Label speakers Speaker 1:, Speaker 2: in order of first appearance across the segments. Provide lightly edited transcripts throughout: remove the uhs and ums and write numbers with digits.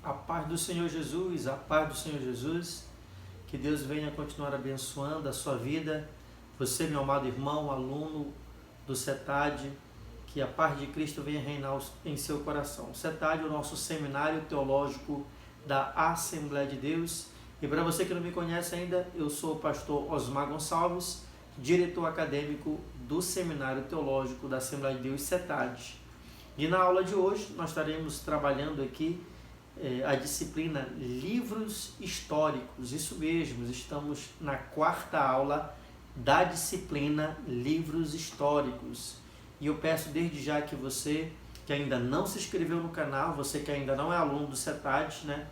Speaker 1: A paz do Senhor Jesus, a paz do Senhor Jesus, que Deus venha continuar abençoando a sua vida, você, meu amado irmão, aluno do CETAD, que a paz de Cristo venha reinar em seu coração. O CETAD é o nosso seminário teológico da Assembleia de Deus, e para você que não me conhece ainda, eu sou o pastor Osmar Gonçalves, diretor acadêmico do Seminário Teológico da Assembleia de Deus CETAD. E na aula de hoje nós estaremos trabalhando aqui a disciplina Livros Históricos. Isso mesmo, estamos na quarta aula da disciplina Livros Históricos. E eu peço desde já que você que ainda não se inscreveu no canal, você que ainda não é aluno do CETAD, né?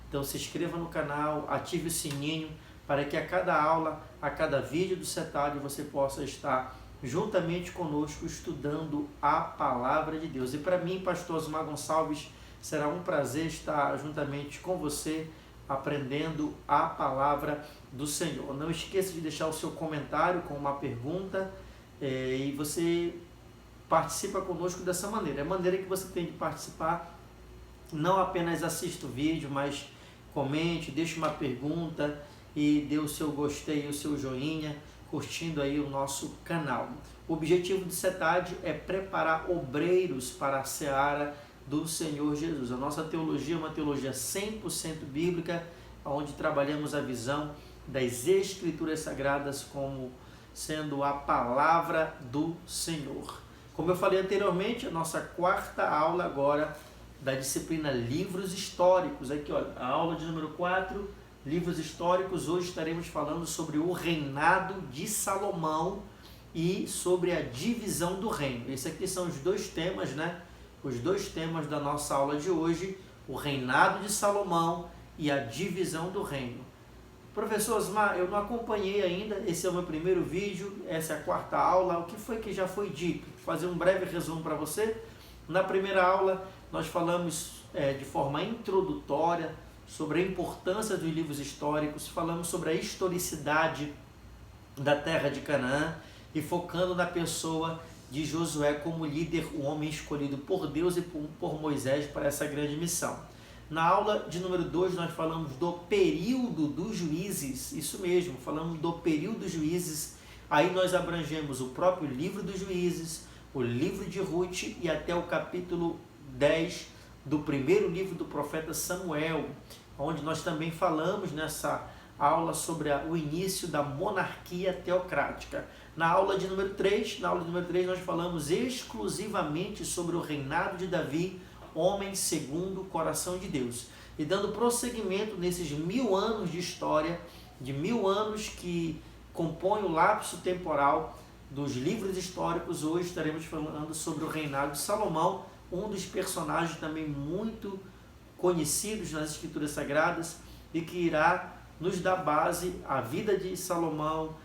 Speaker 1: Então se inscreva no canal, ative o sininho para que a cada aula, a cada vídeo do CETAD você possa estar juntamente conosco estudando a Palavra de Deus. E para mim, pastor Osmar Gonçalves, será um prazer estar juntamente com você, aprendendo a Palavra do Senhor. Não esqueça de deixar o seu comentário com uma pergunta e você participa conosco dessa maneira. É a maneira que você tem de participar, não apenas assista o vídeo, mas comente, deixe uma pergunta e dê o seu gostei, o seu joinha, curtindo aí o nosso canal. O objetivo do CETAD é preparar obreiros para a seara do Senhor Jesus. A nossa teologia é uma teologia 100% bíblica, onde trabalhamos a visão das Escrituras Sagradas como sendo a palavra do Senhor. Como eu falei anteriormente, a nossa quarta aula agora da disciplina Livros Históricos. Aqui, olha, a aula de número 4, Livros Históricos. Hoje estaremos falando sobre o reinado de Salomão e sobre a divisão do reino. Esses aqui são os dois temas, né? Os dois temas da nossa aula de hoje, o reinado de Salomão e a divisão do reino. Professor Osmar, eu não acompanhei ainda, esse é o meu primeiro vídeo, essa é a quarta aula, o que foi que já foi dito? Vou fazer um breve resumo para você. Na primeira aula, nós falamos de forma introdutória sobre a importância dos livros históricos, falamos sobre a historicidade da terra de Canaã e focando na pessoa de Josué como líder, o homem escolhido por Deus e por Moisés para essa grande missão. Na aula de número 2 nós falamos do período dos juízes, isso mesmo, falamos do período dos juízes, aí nós abrangemos o próprio livro dos juízes, o livro de Ruth e até o capítulo 10 do primeiro livro do profeta Samuel, onde nós também falamos nessa aula sobre o início da monarquia teocrática. Na aula de número 3, nós falamos exclusivamente sobre o reinado de Davi, homem segundo o coração de Deus. E dando prosseguimento nesses 1000 anos de história, de 1000 anos que compõem o lapso temporal dos livros históricos, hoje estaremos falando sobre o reinado de Salomão, um dos personagens também muito conhecidos nas Escrituras Sagradas e que irá nos dar base à vida de Salomão,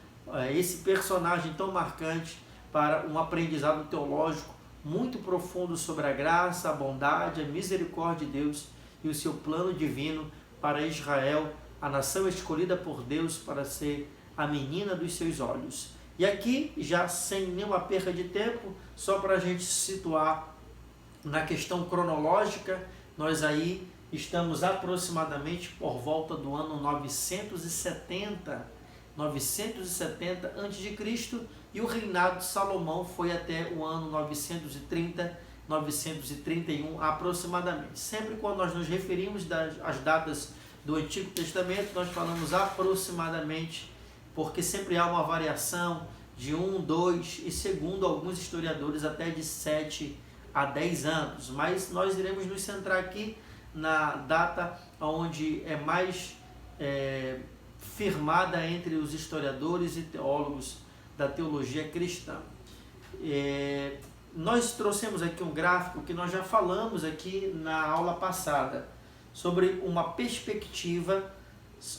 Speaker 1: esse personagem tão marcante para um aprendizado teológico muito profundo sobre a graça, a bondade, a misericórdia de Deus e o seu plano divino para Israel, a nação escolhida por Deus para ser a menina dos seus olhos. E aqui, já sem nenhuma perda de tempo, só para a gente se situar na questão cronológica, nós aí estamos aproximadamente por volta do ano 970 a.C. e o reinado de Salomão foi até o ano 930, 931 aproximadamente. Sempre quando nós nos referimos às datas do Antigo Testamento, nós falamos aproximadamente, porque sempre há uma variação de 1, 2 e segundo alguns historiadores até de 7 a 10 anos. Mas nós iremos nos centrar aqui na data onde é mais firmada entre os historiadores e teólogos da teologia cristã. Nós trouxemos aqui um gráfico que nós já falamos aqui na aula passada, sobre uma perspectiva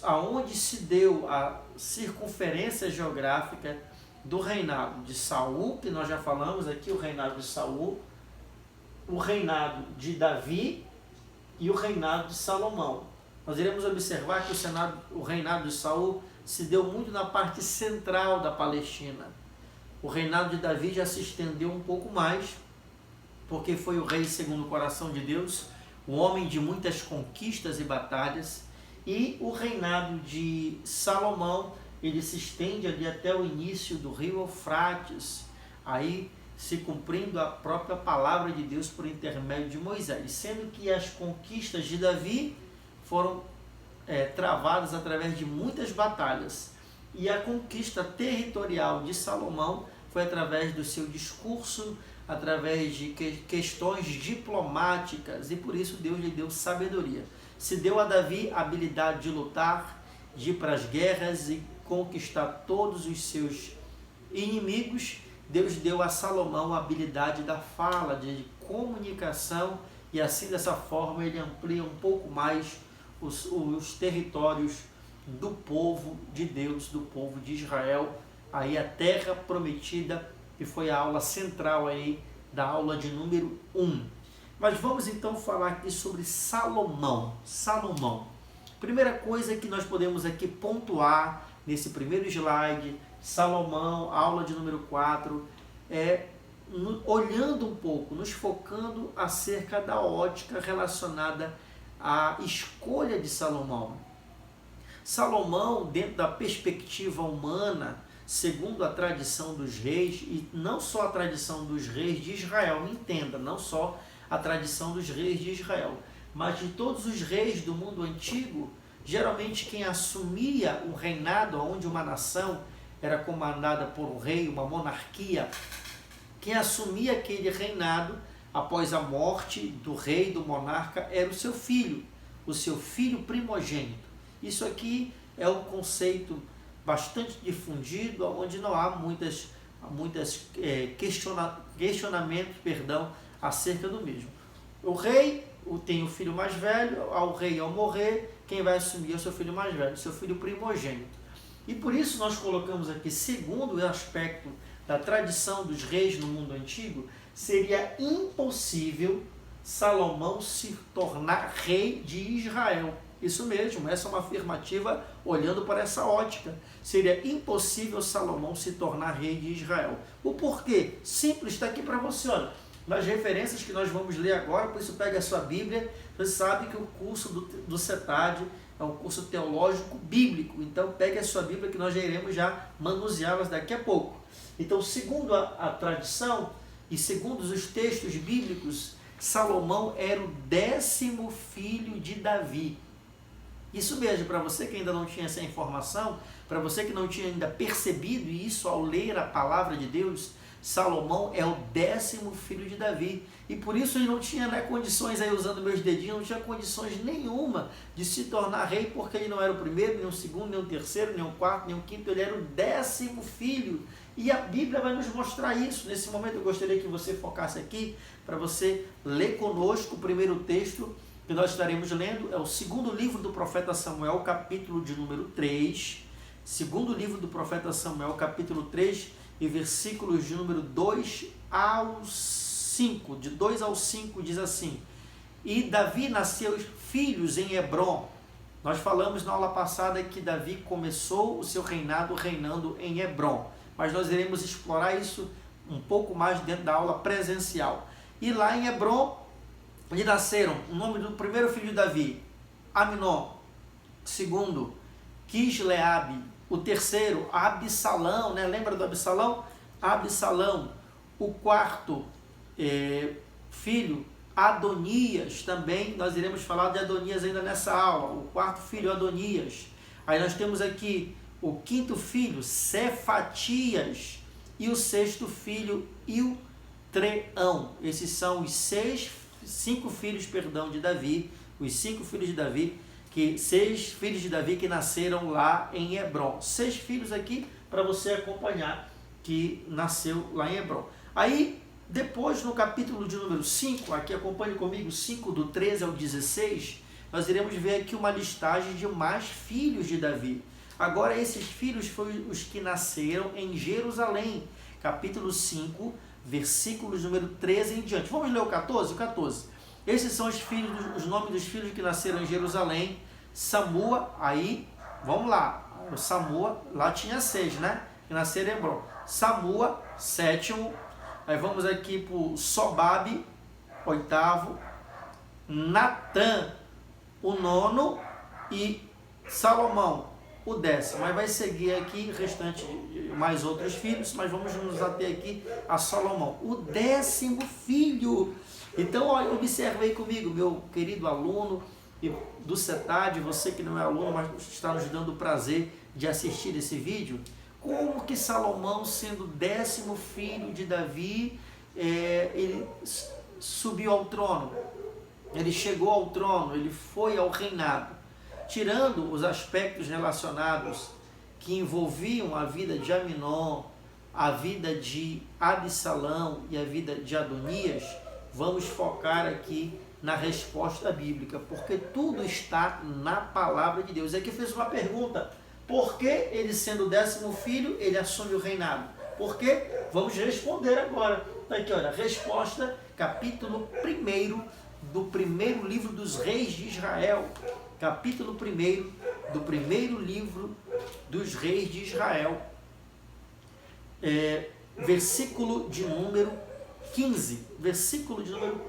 Speaker 1: aonde se deu a circunferência geográfica do reinado de Saul, que nós já falamos aqui, o reinado de Saul, o reinado de Davi e o reinado de Salomão. Nós iremos observar que o reinado de Saul se deu muito na parte central da Palestina. O reinado de Davi já se estendeu um pouco mais, porque foi o rei segundo o coração de Deus, um homem de muitas conquistas e batalhas, e o reinado de Salomão, ele se estende ali até o início do rio Eufrates, aí se cumprindo a própria palavra de Deus por intermédio de Moisés, sendo que as conquistas de Davi foram travadas através de muitas batalhas, e a conquista territorial de Salomão foi através do seu discurso, através de questões diplomáticas, e por isso Deus lhe deu sabedoria. Se deu a Davi a habilidade de lutar, de ir para as guerras e conquistar todos os seus inimigos. Deus deu a Salomão a habilidade da fala, de comunicação, e assim dessa forma ele amplia um pouco mais os territórios do povo de Deus, do povo de Israel, aí a terra prometida, que foi a aula central aí da aula de número 1. Mas vamos então falar aqui sobre Salomão. Primeira coisa que nós podemos aqui pontuar nesse primeiro slide, Salomão, aula de número 4, olhando um pouco, nos focando acerca da ótica relacionada à escolha de Salomão. Salomão, dentro da perspectiva humana, segundo a tradição dos reis, e não só a tradição dos reis de Israel, me entenda, não só a tradição dos reis de Israel, mas de todos os reis do mundo antigo, geralmente quem assumia um reinado onde uma nação era comandada por um rei, uma monarquia, quem assumia aquele reinado após a morte do rei, do monarca, era o seu filho primogênito. Isso aqui é um conceito bastante difundido, onde não há muitos questionamentos acerca do mesmo. O rei tem o filho mais velho, ao rei ao morrer, quem vai assumir é o seu filho mais velho, seu filho primogênito. E por isso nós colocamos aqui, segundo o aspecto da tradição dos reis no mundo antigo, seria impossível Salomão se tornar rei de Israel. Isso mesmo, essa é uma afirmativa olhando para essa ótica. Seria impossível Salomão se tornar rei de Israel. O porquê? Simples, está aqui para você, olha. Nas referências que nós vamos ler agora, por isso pegue a sua Bíblia. Você sabe que o curso do CETAD é um curso teológico bíblico. Então pegue a sua Bíblia que nós já iremos manuseá-las daqui a pouco. Então, segundo a tradição e segundo os textos bíblicos, Salomão era o 10º filho de Davi. Isso mesmo, para você que ainda não tinha essa informação, para você que não tinha ainda percebido isso ao ler a palavra de Deus, Salomão é o 10º filho de Davi. E por isso ele não tinha condições, aí usando meus dedinhos, não tinha condições nenhuma de se tornar rei, porque ele não era o primeiro, nem o segundo, nem o terceiro, nem o quarto, nem o quinto, ele era o 10º filho. E a Bíblia vai nos mostrar isso. Nesse momento eu gostaria que você focasse aqui, para você ler conosco o primeiro texto que nós estaremos lendo, é o segundo livro do profeta Samuel, capítulo de número 3, segundo livro do profeta Samuel, capítulo 3, e versículos de número 2 ao 5, de 2 ao 5 diz assim: E Davi nasceu filhos em Hebrom. Nós falamos na aula passada que Davi começou o seu reinado reinando em Hebrom, mas nós iremos explorar isso um pouco mais dentro da aula presencial. E lá em Hebrom, lhe nasceram o nome do primeiro filho de Davi, Aminon, segundo, Quisleabe, o terceiro, Absalão, lembra do Absalão? Absalão, o quarto filho, Adonias, também nós iremos falar de Adonias ainda nessa aula, o quarto filho, Adonias. Aí nós temos aqui o quinto filho, Cefatias, e o sexto filho, Iltreão. Esses são os cinco filhos de Davi, os 5 filhos de Davi, 6 filhos de Davi que nasceram lá em Hebrom. 6 filhos aqui para você acompanhar que nasceu lá em Hebrom. Aí, depois no capítulo de número 5, aqui acompanhe comigo, 5 do 13 ao 16, nós iremos ver aqui uma listagem de mais filhos de Davi. Agora esses filhos foram os que nasceram em Jerusalém, capítulo 5, versículos número 13 em diante. Vamos ler o 14? O 14. Esses são os nomes dos filhos que nasceram em Jerusalém. Samua, aí, vamos lá. O Samua, lá tinha 6, que nasceram em Hebrom. Samua, 7º. Aí vamos aqui para o Sobabe, 8º. Natã o 9º e Salomão o 10º. Mas vai seguir aqui restante mais outros filhos, mas vamos nos ater aqui a Salomão, o 10º filho. Então, olha, observa aí comigo, meu querido aluno do CETAD, você que não é aluno, mas está nos dando o prazer de assistir esse vídeo, como que Salomão, sendo o 10º filho de Davi, ele subiu ao trono, ele chegou ao trono, ele foi ao reinado, tirando os aspectos relacionados que envolviam a vida de Aminon, a vida de Absalão e a vida de Adonias. Vamos focar aqui na resposta bíblica, porque tudo está na palavra de Deus. Aqui fez uma pergunta: por que ele, sendo o 10º filho, ele assume o reinado? Por quê? Vamos responder agora. Está aqui, olha, resposta, capítulo 1 do primeiro livro dos reis de Israel. Capítulo 1 do primeiro livro dos reis de Israel. Versículo de número 15. Versículo de número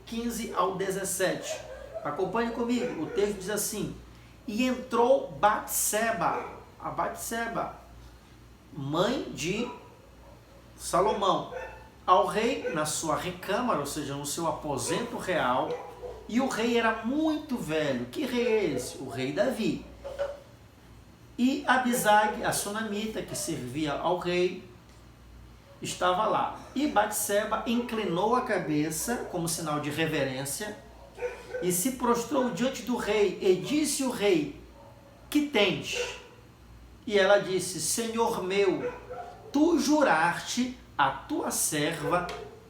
Speaker 1: 15 ao 17. Acompanhe comigo. O texto diz assim: e entrou Batseba, a Batseba, mãe de Salomão, ao rei na sua recâmara, ou seja, no seu aposento real, e o rei era muito velho. Que rei é esse? O rei Davi. E Abisag, a sunamita, que servia ao rei, estava lá. E Batseba inclinou a cabeça como sinal de reverência e se prostrou diante do rei, e disse o rei: que tens? E ela disse: Senhor meu, tu juraste a tua serva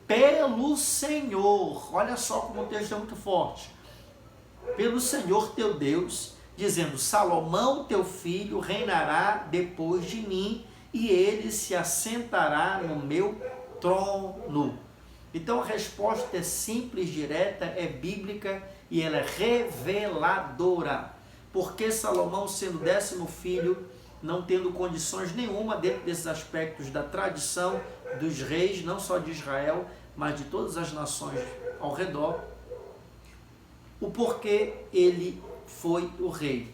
Speaker 1: pelo Senhor. Olha só como o texto é muito forte. Pelo Senhor teu Deus, dizendo: Salomão teu filho reinará depois de mim, e ele se assentará no meu trono. Então a resposta é simples, direta, é bíblica e ela é reveladora. Porque Salomão, sendo 10º filho, não tendo condições nenhuma dentro desses aspectos da tradição dos reis, não só de Israel, mas de todas as nações ao redor, o porquê ele foi o rei?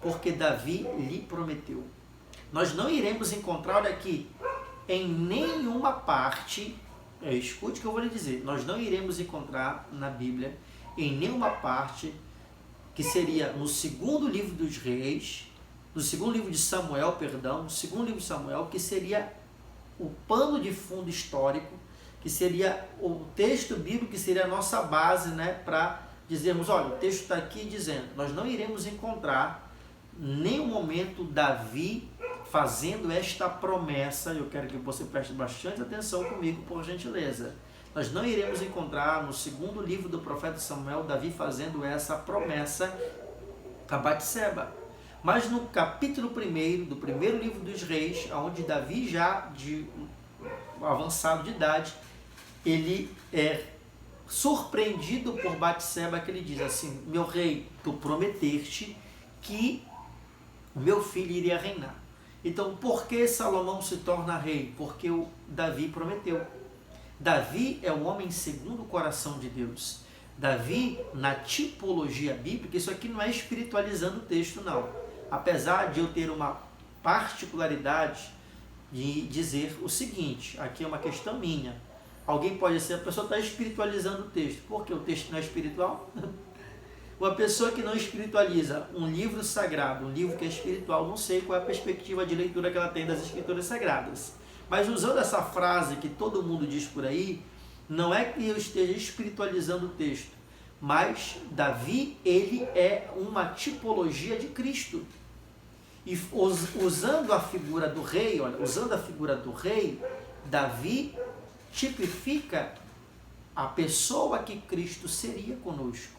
Speaker 1: Porque Davi lhe prometeu. Nós não iremos encontrar, olha aqui, em nenhuma parte, escute o que eu vou lhe dizer, nós não iremos encontrar na Bíblia, em nenhuma parte, que seria no segundo livro dos reis, no segundo livro de Samuel, perdão, no segundo livro de Samuel, que seria o pano de fundo histórico, que seria o texto bíblico, que seria a nossa base, né, para dizermos, olha, o texto está aqui dizendo, nós não iremos encontrar nenhum momento Davi fazendo esta promessa. Eu quero que você preste bastante atenção comigo, por gentileza. Nós não iremos encontrar no segundo livro do profeta Samuel Davi fazendo essa promessa a Batseba. Mas no capítulo 1 do primeiro livro dos reis, onde Davi já de avançado de idade, ele é surpreendido por Batseba, que ele diz assim: meu rei, tu prometeste que o meu filho iria reinar. Então, por que Salomão se torna rei? Porque o Davi prometeu. Davi é o homem segundo o coração de Deus. Davi, na tipologia bíblica, isso aqui não é espiritualizando o texto, não. Apesar de eu ter uma particularidade de dizer o seguinte, aqui é uma questão minha. Alguém pode ser, a pessoa está espiritualizando o texto. Por que o texto não é espiritual? Uma pessoa que não espiritualiza um livro sagrado, um livro que é espiritual, não sei qual é a perspectiva de leitura que ela tem das escrituras sagradas. Mas usando essa frase que todo mundo diz por aí, não é que eu esteja espiritualizando o texto, mas Davi, ele é uma tipologia de Cristo. E usando a figura do rei, olha, usando a figura do rei, Davi tipifica a pessoa que Cristo seria conosco.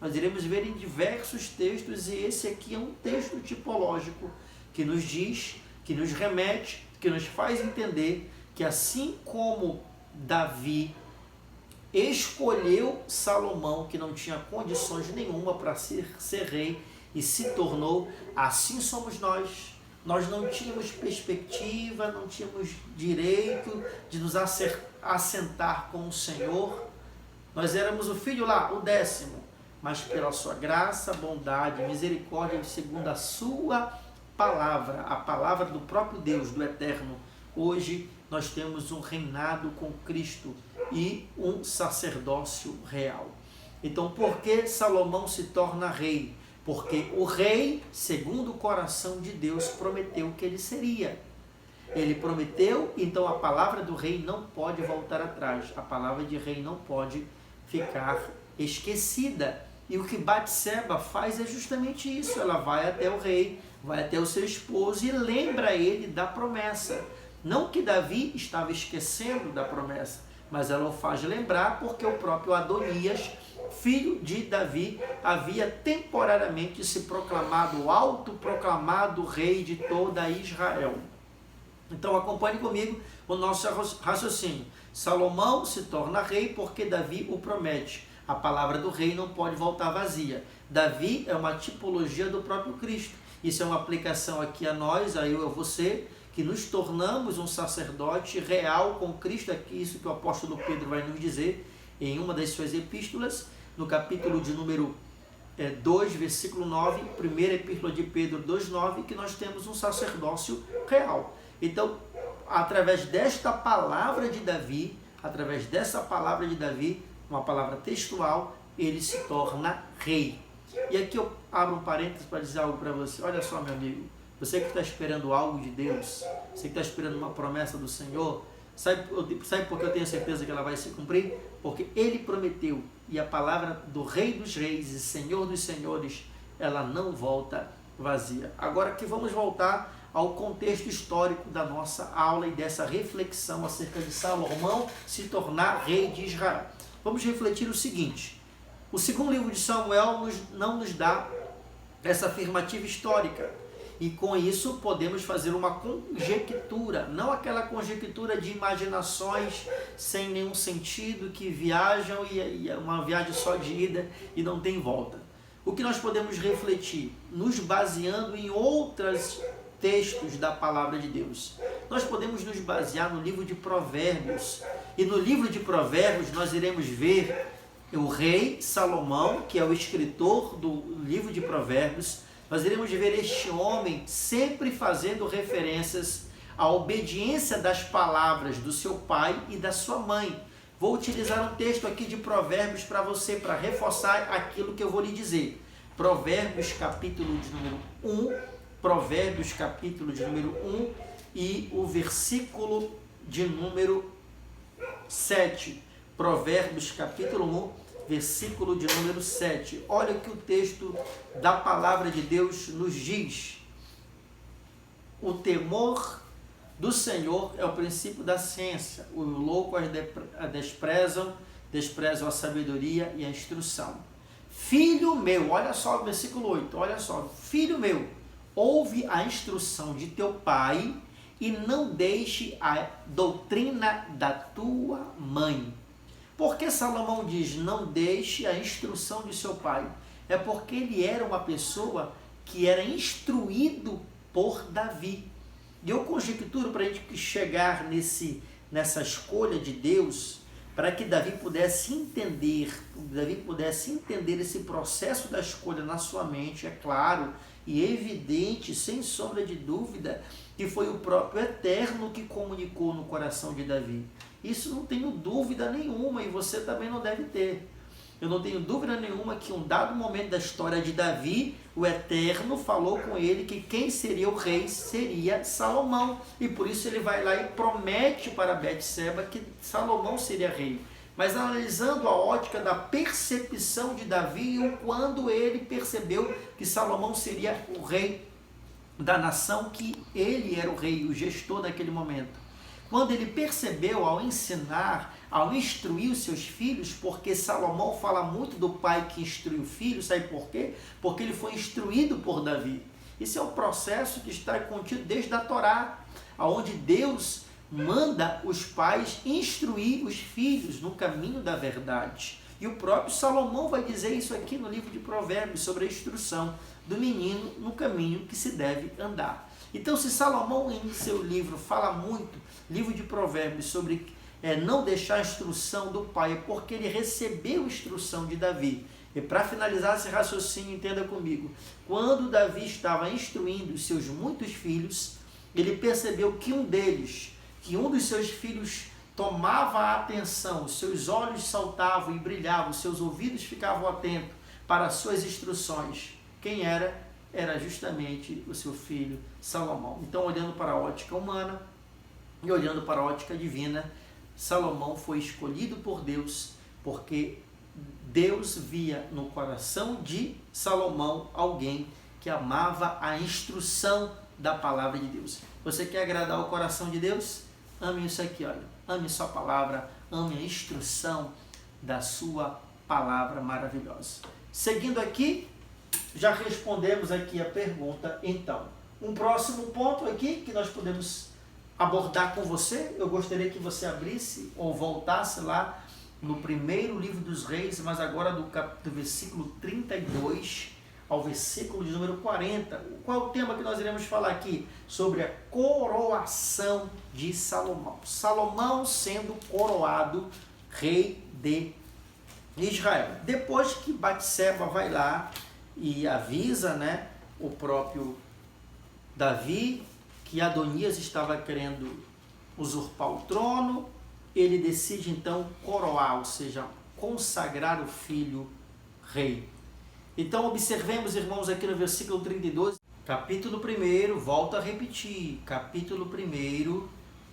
Speaker 1: Nós iremos ver em diversos textos, e esse aqui é um texto tipológico que nos diz, que nos remete, que nos faz entender que assim como Davi escolheu Salomão, que não tinha condições nenhuma para ser rei, e se tornou, assim somos nós. Nós não tínhamos perspectiva, não tínhamos direito de nos assentar com o Senhor, Nós éramos o filho lá, o 10º, mas pela sua graça, bondade, misericórdia, segundo a sua palavra, a palavra do próprio Deus, do Eterno, hoje nós temos um reinado com Cristo e um sacerdócio real. Então, por que Salomão se torna rei? Porque o rei, segundo o coração de Deus, prometeu que ele seria. Ele prometeu, então a palavra do rei não pode voltar atrás. A palavra de rei não pode ficar esquecida. E o que Batseba faz é justamente isso. Ela vai até o rei, vai até o seu esposo e lembra ele da promessa. Não que Davi estava esquecendo da promessa, mas ela o faz lembrar porque o próprio Adonias, filho de Davi, havia temporariamente se proclamado, autoproclamado rei de toda Israel. Então acompanhe comigo o nosso raciocínio. Salomão se torna rei porque Davi o promete. A palavra do rei não pode voltar vazia. Davi é uma tipologia do próprio Cristo. Isso é uma aplicação aqui a nós, a eu e a você, que nos tornamos um sacerdote real com Cristo. Aqui, isso que o apóstolo Pedro vai nos dizer em uma das suas epístolas, no capítulo de número 2, versículo 9, primeira epístola de Pedro 2,9, que nós temos um sacerdócio real. Então, através desta palavra de Davi, uma palavra textual, ele se torna rei. E aqui eu abro um parênteses para dizer algo para você. Olha só, meu amigo, você que está esperando algo de Deus, você que está esperando uma promessa do Senhor, sabe por que eu tenho certeza que ela vai se cumprir? Porque ele prometeu, e a palavra do Rei dos Reis e Senhor dos Senhores, ela não volta vazia. Agora que vamos voltar ao contexto histórico da nossa aula e dessa reflexão acerca de Salomão se tornar rei de Israel. Vamos refletir o seguinte: o segundo livro de Samuel não nos dá essa afirmativa histórica, e com isso podemos fazer uma conjectura, não aquela conjectura de imaginações sem nenhum sentido, que viajam e é uma viagem só de ida e não tem volta. O que nós podemos refletir? Nos baseando em outros textos da palavra de Deus. Nós podemos nos basear no livro de Provérbios, e no livro de Provérbios nós iremos ver o rei Salomão, que é o escritor do livro de Provérbios. Nós iremos ver este homem sempre fazendo referências à obediência das palavras do seu pai e da sua mãe. Vou utilizar um texto aqui de Provérbios para você, para reforçar aquilo que eu vou lhe dizer. Provérbios capítulo de número 1, Provérbios capítulo de número 1 e o versículo de número 7. Provérbios capítulo 1, versículo de número 7. Olha o que o texto da palavra de Deus nos diz. O temor do Senhor é o princípio da ciência. Os loucos a desprezam a sabedoria e a instrução. Filho meu, olha só o versículo 8, olha só. Filho meu, ouve a instrução de teu pai e não deixe a doutrina da tua mãe. Por que Salomão diz não deixe a instrução de seu pai? É porque ele era uma pessoa que era instruído por Davi. E eu conjecturo para a gente chegar nessa escolha de Deus, para que Davi pudesse entender esse processo da escolha na sua mente, é claro e evidente, sem sombra de dúvida, que foi o próprio Eterno que comunicou no coração de Davi. Isso não tenho dúvida nenhuma, e você também não deve ter. Eu não tenho dúvida nenhuma que em um dado momento da história de Davi, o Eterno falou com ele que quem seria o rei seria Salomão. E por isso ele vai lá e promete para Batseba que Salomão seria rei. Mas analisando a ótica da percepção de Davi, quando ele percebeu que Salomão seria o rei da nação, que ele era o rei, o gestor daquele momento. Quando ele percebeu, ao ensinar, ao instruir os seus filhos, porque Salomão fala muito do pai que instrui o filho, sabe por quê? Porque ele foi instruído por Davi. Isso é um processo que está contido desde a Torá, onde Deus manda os pais instruir os filhos no caminho da verdade. E o próprio Salomão vai dizer isso aqui no livro de Provérbios, sobre a instrução do menino no caminho que se deve andar. Então, se Salomão em seu livro fala muito, livro de Provérbios, sobre não deixar a instrução do pai, é porque ele recebeu instrução de Davi. E para finalizar esse raciocínio, entenda comigo, quando Davi estava instruindo os seus muitos filhos, ele percebeu que um dos seus filhos tomava a atenção, os seus olhos saltavam e brilhavam, os seus ouvidos ficavam atentos para as suas instruções. Quem era? Era justamente o seu filho Salomão. Então, olhando para a ótica humana e olhando para a ótica divina, Salomão foi escolhido por Deus, porque Deus via no coração de Salomão alguém que amava a instrução da palavra de Deus. Você quer agradar o coração de Deus? Ame isso aqui, olha. Ame sua palavra, ame a instrução da sua palavra maravilhosa. Seguindo aqui, já respondemos aqui a pergunta, então. Um próximo ponto aqui que nós podemos abordar com você, eu gostaria que você abrisse ou voltasse lá no primeiro livro dos Reis, mas agora do versículo 32 ao versículo de número 40. Qual é o tema que nós iremos falar aqui? Sobre a coroação de Salomão. Salomão sendo coroado rei de Israel. Depois que Batseba vai lá e avisa, o próprio Davi que Adonias estava querendo usurpar o trono, ele decide então coroar, ou seja, consagrar o filho rei. Então observemos, irmãos, aqui no versículo 32, capítulo 1, volto a repetir, capítulo 1,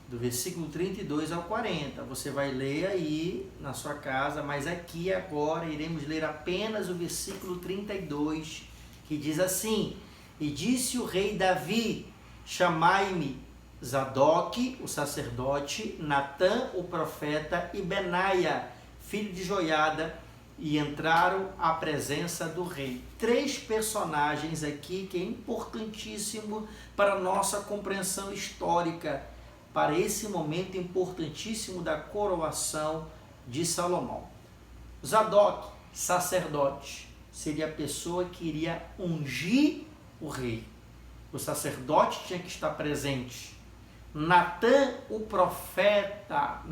Speaker 1: do versículo 32 ao 40. Você vai ler aí na sua casa, mas aqui agora iremos ler apenas o versículo 32, que diz assim: E disse o rei Davi, chamai-me Zadok, o sacerdote, Natã, o profeta, e Benaia, filho de Joiada, e entraram à presença do rei. 3 personagens aqui que é importantíssimo para a nossa compreensão histórica, para esse momento importantíssimo da coroação de Salomão. Zadok, sacerdote, seria a pessoa que iria ungir o rei. O sacerdote tinha que estar presente. Natã, o profeta,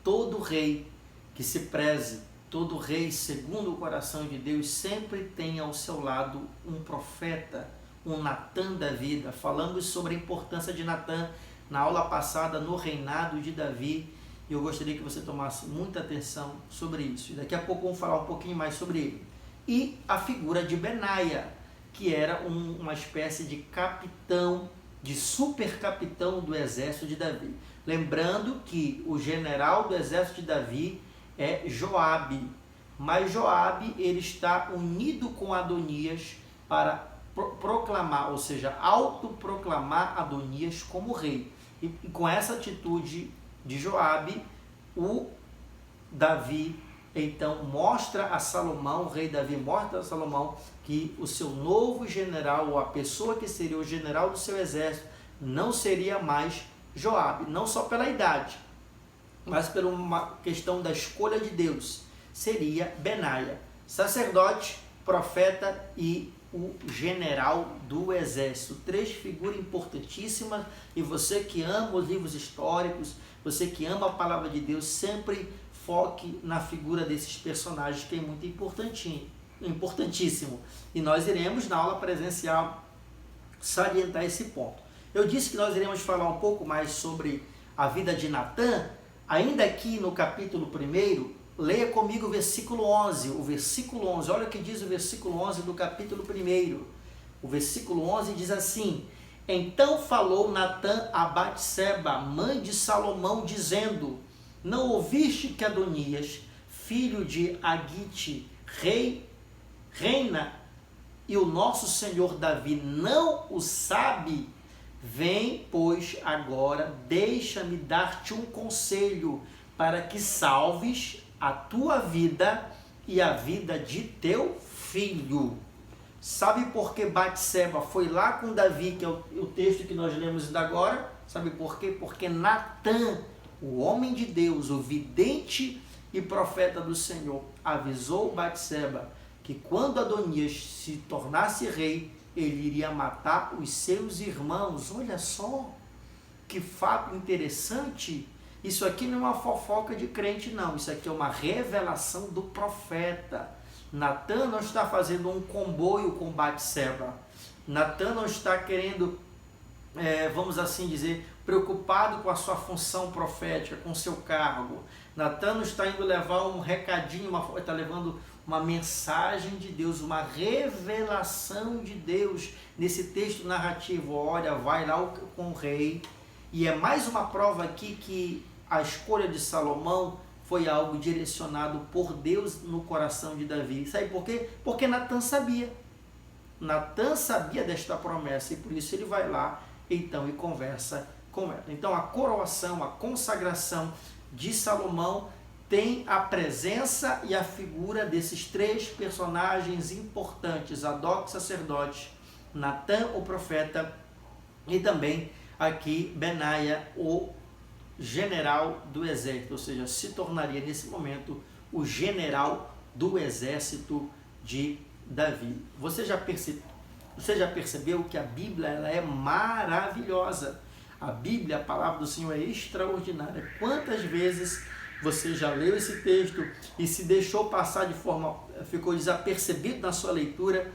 Speaker 1: todo rei que se preze, todo rei segundo o coração de Deus, sempre tem ao seu lado um profeta, um Natã da vida. Falamos sobre a importância de Natã na aula passada no reinado de Davi, e eu gostaria que você tomasse muita atenção sobre isso. E daqui a pouco vamos falar um pouquinho mais sobre ele. E a figura de Benaia, que era uma espécie de capitão, de super capitão do exército de Davi. Lembrando que o general do exército de Davi é Joabe, mas Joabe ele está unido com Adonias para proclamar, ou seja, autoproclamar Adonias como rei. E com essa atitude de Joabe, o Davi então mostra a Salomão, o rei Davi mostra a Salomão que o seu novo general, ou a pessoa que seria o general do seu exército, não seria mais Joabe, não só pela idade, mas por uma questão da escolha de Deus, seria Benaia, sacerdote, profeta e o general do exército. 3 figuras importantíssimas, e você que ama os livros históricos, você que ama a palavra de Deus, sempre foque na figura desses personagens, que é muito importantíssimo. E nós iremos, na aula presencial, salientar esse ponto. Eu disse que nós iremos falar um pouco mais sobre a vida de Natã, ainda aqui no capítulo 1, leia comigo o versículo 11. O versículo 11, olha o que diz o versículo 11 do capítulo 1. O versículo 11 diz assim: Então falou Natã a Batseba, mãe de Salomão, dizendo: Não ouviste que Adonias, filho de Agite, reina, e o nosso senhor Davi não o sabe? Vem, pois, agora, deixa-me dar-te um conselho, para que salves a tua vida e a vida de teu filho. Sabe por que Batseba foi lá com Davi, que é o texto que nós lemos ainda agora? Sabe por quê? Porque Natã, o homem de Deus, o vidente e profeta do Senhor, avisou Batseba que quando Adonias se tornasse rei, ele iria matar os seus irmãos. Olha só, que fato interessante, isso aqui não é uma fofoca de crente não, isso aqui é uma revelação do profeta. Natan não está fazendo um comboio com Batseba. Natan não está querendo, vamos assim dizer, preocupado com a sua função profética, com o seu cargo. Natan não está indo levar um recadinho, está levando uma mensagem de Deus, uma revelação de Deus nesse texto narrativo. Olha, vai lá com o rei. E é mais uma prova aqui que a escolha de Salomão foi algo direcionado por Deus no coração de Davi. Sabe por quê? Porque Natan sabia. Natan sabia desta promessa e por isso ele vai lá então e conversa com ela. Então a coroação, a consagração de Salomão tem a presença e a figura desses três personagens importantes: Zadok, sacerdote, Natan, o profeta, e também aqui Benaia, o general do exército, ou seja, se tornaria nesse momento o general do exército de Davi. Você já percebeu que a Bíblia ela é maravilhosa? A Bíblia, a palavra do Senhor, é extraordinária. Quantas vezes você já leu esse texto e se deixou passar de forma, ficou desapercebido na sua leitura,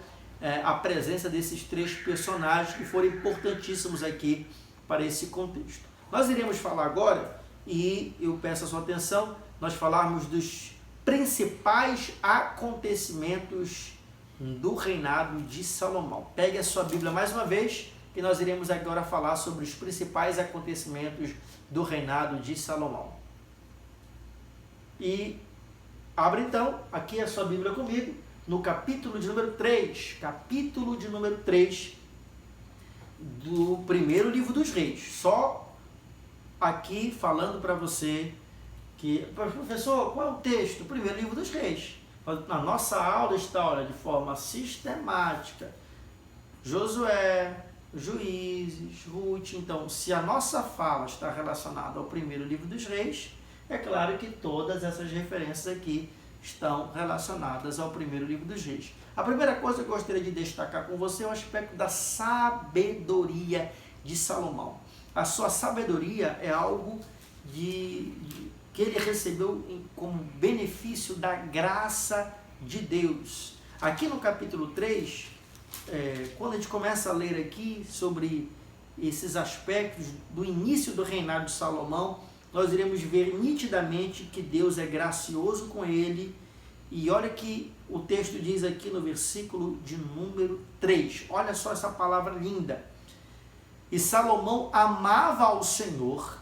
Speaker 1: a presença desses três personagens que foram importantíssimos aqui para esse contexto. Nós iremos falar agora, e eu peço a sua atenção, nós falarmos dos principais acontecimentos do reinado de Salomão. Pegue a sua Bíblia mais uma vez, que nós iremos agora falar sobre os principais acontecimentos do reinado de Salomão. E abra então aqui a sua Bíblia comigo, no capítulo de número 3, do primeiro livro dos reis. Só aqui falando para você que, professor, qual é o texto? O primeiro livro dos reis. Na nossa aula está, olha, de forma sistemática, Josué, Juízes, Ruth. Então, se a nossa fala está relacionada ao primeiro livro dos reis, é claro que todas essas referências aqui estão relacionadas ao primeiro livro dos reis. A primeira coisa que eu gostaria de destacar com você é o aspecto da sabedoria de Salomão. A sua sabedoria é algo que ele recebeu como benefício da graça de Deus. Aqui no capítulo 3, quando a gente começa a ler aqui sobre esses aspectos do início do reinado de Salomão, nós iremos ver nitidamente que Deus é gracioso com ele. E olha que o texto diz aqui no versículo de número 3. Olha só essa palavra linda. E Salomão amava ao Senhor,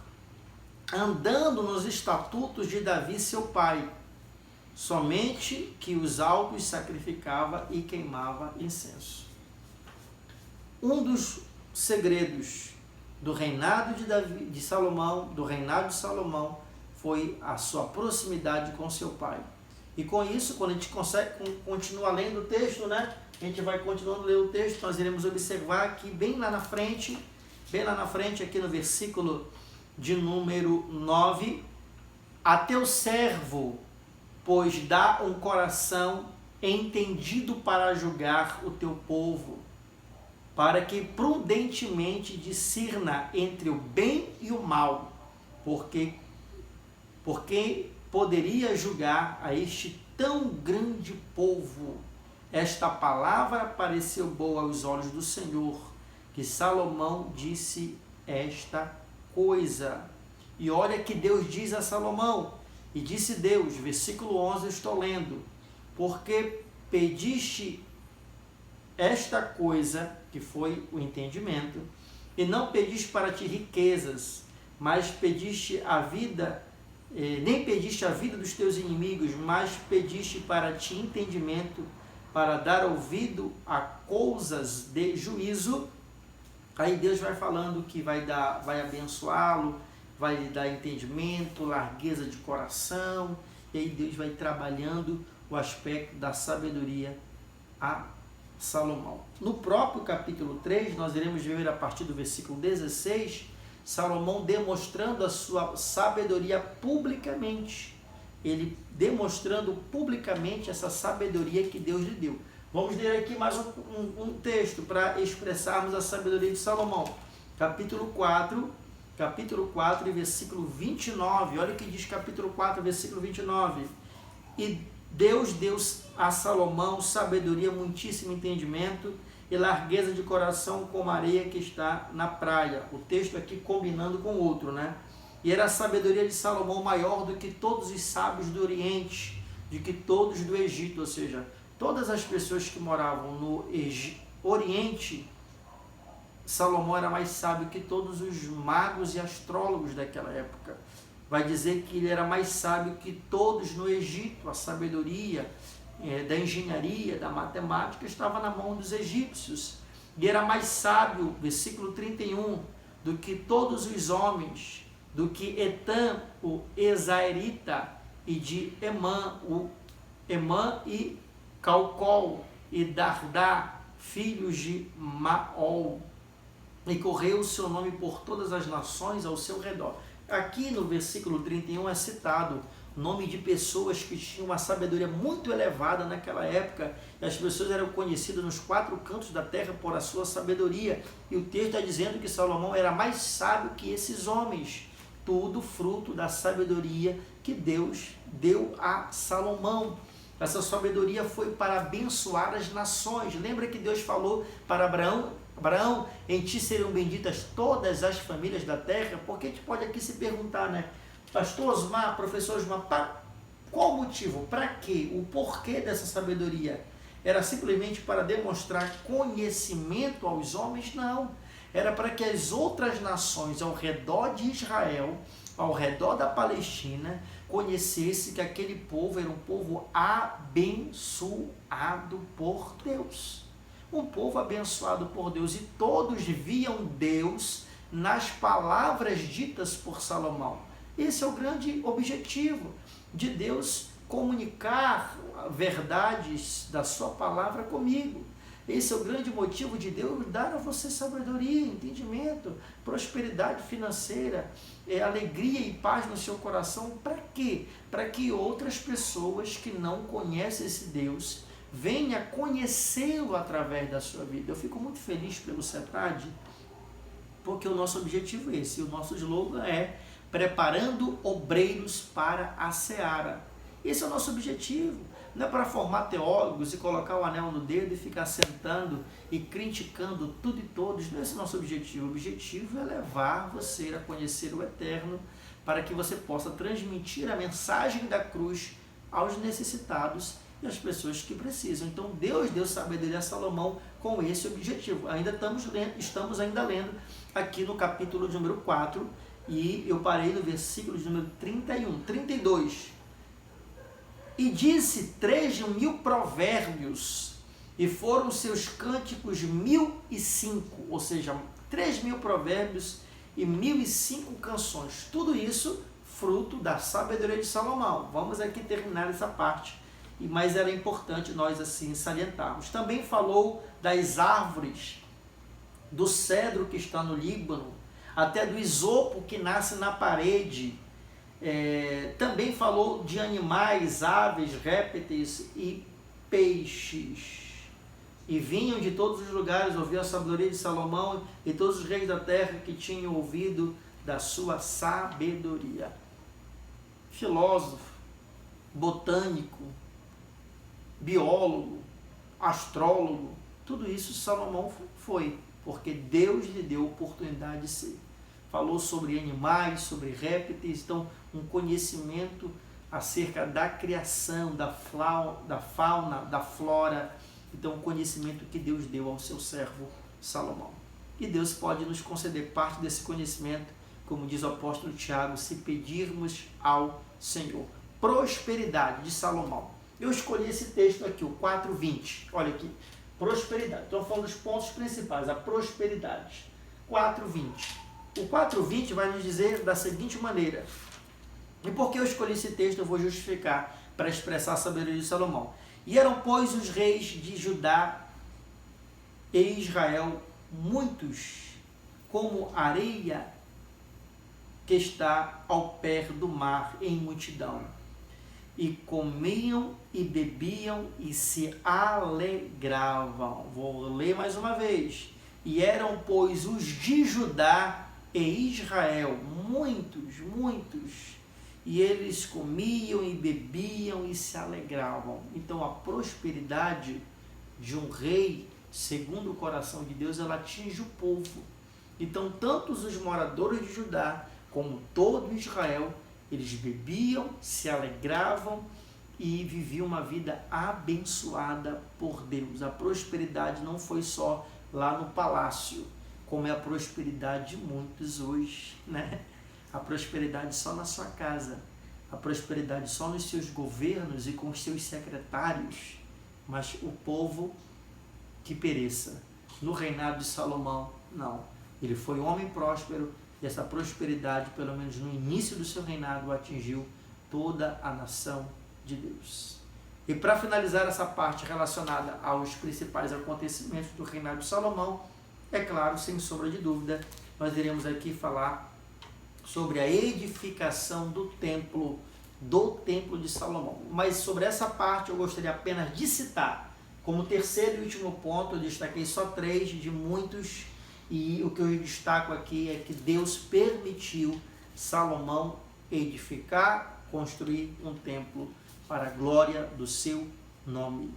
Speaker 1: andando nos estatutos de Davi, seu pai, somente que os altos sacrificava e queimava incenso. Um dos segredos do reinado de Salomão, foi a sua proximidade com seu pai. E com isso, quando a gente consegue continuar lendo o texto, né? A gente vai continuando lendo o texto, nós iremos observar que bem lá na frente, aqui no versículo de número 9, a teu servo, pois dá um coração entendido para julgar o teu povo, para que prudentemente discirna entre o bem e o mal, porque poderia julgar a este tão grande povo. Esta palavra pareceu boa aos olhos do Senhor, que Salomão disse esta coisa. E olha que Deus diz a Salomão, e disse Deus, versículo 11, eu estou lendo, porque pediste esta coisa, que foi o entendimento, e não pediste para ti riquezas, mas pediste a vida, nem pediste a vida dos teus inimigos, mas pediste para ti entendimento, para dar ouvido a coisas de juízo. Aí Deus vai falando que vai abençoá-lo, vai lhe dar entendimento, largueza de coração, e aí Deus vai trabalhando o aspecto da sabedoria a Salomão. No próprio capítulo 3, nós iremos ver a partir do versículo 16, Salomão demonstrando a sua sabedoria publicamente. Ele demonstrando publicamente essa sabedoria que Deus lhe deu. Vamos ler aqui mais um texto para expressarmos a sabedoria de Salomão. Capítulo 4, capítulo 4 e versículo 29. Olha o que diz capítulo 4, versículo 29. E Deus deu a Salomão sabedoria, muitíssimo entendimento e largueza de coração como a areia que está na praia. O texto aqui combinando com o outro, né? E era a sabedoria de Salomão maior do que todos os sábios do Oriente, do que todos do Egito, ou seja, todas as pessoas que moravam no Oriente, Salomão era mais sábio que todos os magos e astrólogos daquela época. Vai dizer que ele era mais sábio que todos no Egito. A sabedoria da engenharia, da matemática estava na mão dos egípcios. E era mais sábio, versículo 31, do que todos os homens, do que Etam, o Esaerita, e de Emã e Calcol, e Dardá, filhos de Maol. E correu o seu nome por todas as nações ao seu redor. Aqui no versículo 31 é citado o nome de pessoas que tinham uma sabedoria muito elevada naquela época. E as pessoas eram conhecidas nos 4 cantos da terra por a sua sabedoria. E o texto está dizendo que Salomão era mais sábio que esses homens. Tudo fruto da sabedoria que Deus deu a Salomão. Essa sabedoria foi para abençoar as nações. Lembra que Deus falou para Abraão, em ti serão benditas todas as famílias da terra? Porque a gente pode aqui se perguntar, né? Pastor Osmar, professor Osmar, qual o motivo? Para quê? O porquê dessa sabedoria? Era simplesmente para demonstrar conhecimento aos homens? Não. Era para que as outras nações ao redor de Israel, ao redor da Palestina, conhecesse que aquele povo era um povo abençoado por Deus. Um povo abençoado por Deus, e todos viam Deus nas palavras ditas por Salomão. Esse é o grande objetivo de Deus, comunicar verdades da sua palavra comigo. Esse é o grande motivo de Deus dar a você sabedoria, entendimento, prosperidade financeira, alegria e paz no seu coração. Para quê? Para que outras pessoas que não conhecem esse Deus venha conhecê-lo através da sua vida. Eu fico muito feliz pelo CETAD, porque o nosso objetivo é esse. O nosso slogan é preparando obreiros para a seara. Esse é o nosso objetivo. Não é para formar teólogos e colocar o anel no dedo e ficar sentando e criticando tudo e todos. Não é esse o nosso objetivo. O objetivo é levar você a conhecer o Eterno, para que você possa transmitir a mensagem da cruz aos necessitados e às pessoas que precisam. Então Deus deu sabedoria a Salomão com esse objetivo. Estamos ainda lendo aqui no capítulo de número 4, e eu parei no versículo de número 32. E disse 3.000 provérbios, e foram seus cânticos 1.005, ou seja, 3.000 provérbios e 1.005 canções. Tudo isso fruto da sabedoria de Salomão. Vamos aqui terminar essa parte, mas era importante nós assim salientarmos. Também falou das árvores, do cedro que está no Líbano, até do isopo que nasce na parede. Também falou de animais, aves, répteis e peixes. E vinham de todos os lugares ouvir a sabedoria de Salomão, e todos os reis da terra que tinham ouvido da sua sabedoria. Filósofo, botânico, biólogo, astrólogo, tudo isso Salomão foi, porque Deus lhe deu oportunidade de ser. Falou sobre animais, sobre répteis, então um conhecimento acerca da criação, da fauna, da flora. Então um conhecimento que Deus deu ao seu servo Salomão. E Deus pode nos conceder parte desse conhecimento, como diz o apóstolo Tiago, se pedirmos ao Senhor. Prosperidade de Salomão. Eu escolhi esse texto aqui, o 4:20. Olha aqui, prosperidade. Estou falando dos pontos principais, a prosperidade. 4:20. O 4:20 vai nos dizer da seguinte maneira. E por que eu escolhi esse texto, eu vou justificar para expressar a sabedoria de Salomão. E eram, pois, os reis de Judá e Israel muitos, como areia que está ao pé do mar em multidão. E comiam e bebiam e se alegravam. Vou ler mais uma vez. E eram, pois, os de Judá e Israel, muitos, e eles comiam e bebiam e se alegravam. Então a prosperidade de um rei, segundo o coração de Deus, ela atinge o povo. Então tantos os moradores de Judá, como todo Israel, eles bebiam, se alegravam e viviam uma vida abençoada por Deus. A prosperidade não foi só lá no palácio, como é a prosperidade de muitos hoje, né? A prosperidade só na sua casa, a prosperidade só nos seus governos e com os seus secretários, mas o povo que pereça. No reinado de Salomão, não. Ele foi um homem próspero e essa prosperidade, pelo menos no início do seu reinado, atingiu toda a nação de Deus. E para finalizar essa parte relacionada aos principais acontecimentos do reinado de Salomão, é claro, sem sombra de dúvida, nós iremos aqui falar sobre a edificação do templo de Salomão. Mas sobre essa parte eu gostaria apenas de citar, como terceiro e último ponto, eu destaquei só 3 de muitos, e o que eu destaco aqui é que Deus permitiu Salomão edificar, construir um templo para a glória do seu nome.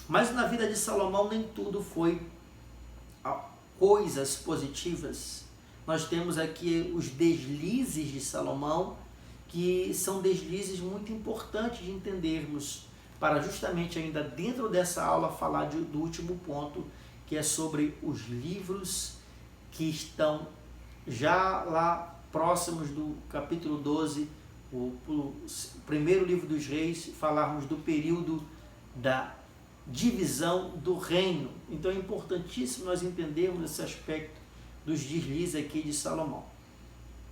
Speaker 1: Mas na vida de Salomão nem tudo foi coisas positivas. Nós temos aqui os deslizes de Salomão, que são deslizes muito importantes de entendermos, para justamente ainda dentro dessa aula falar do último ponto, que é sobre os livros que estão já lá próximos do capítulo 12, o primeiro livro dos reis, falarmos do período da divisão do reino. Então é importantíssimo nós entendermos esse aspecto dos deslizes aqui de Salomão.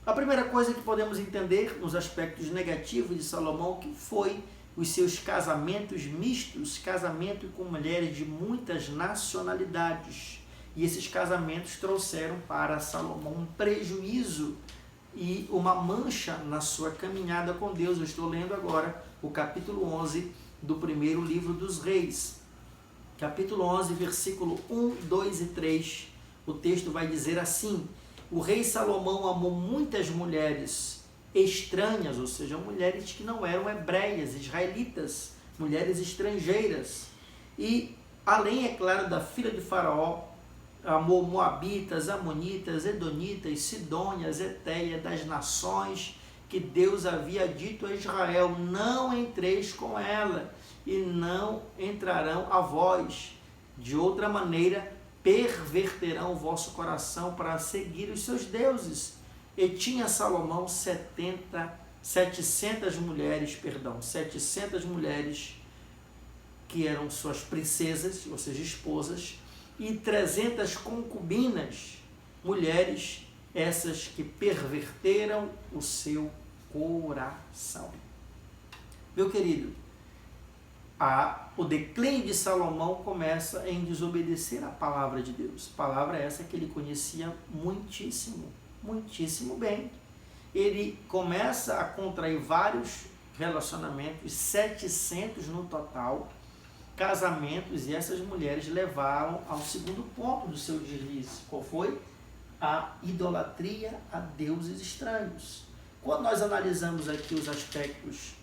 Speaker 1: A primeira coisa que podemos entender nos aspectos negativos de Salomão, que foi os seus casamentos mistos, casamento com mulheres de muitas nacionalidades. E esses casamentos trouxeram para Salomão um prejuízo e uma mancha na sua caminhada com Deus. Eu estou lendo agora o capítulo 11 do primeiro livro dos reis. Capítulo 11, versículo 1, 2 e 3. O texto vai dizer assim: o rei Salomão amou muitas mulheres estranhas, ou seja, mulheres que não eram hebreias, israelitas, mulheres estrangeiras. E, além, é claro, da filha de Faraó, amou moabitas, amonitas, edonitas, sidônias, etéias, das nações que Deus havia dito a Israel: não entreis com ela, e não entrarão a vós. De outra maneira, perverterão o vosso coração para seguir os seus deuses. E tinha Salomão 700 mulheres que eram suas princesas, ou seja, esposas, e 300 concubinas, mulheres essas que perverteram o seu coração. Meu querido, o declínio de Salomão começa em desobedecer a palavra de Deus. Palavra essa que ele conhecia muitíssimo bem. Ele começa a contrair vários relacionamentos, 700 no total, casamentos, e essas mulheres levaram ao segundo ponto do seu deslize. Qual foi? A idolatria a deuses estranhos. Quando nós analisamos aqui os aspectos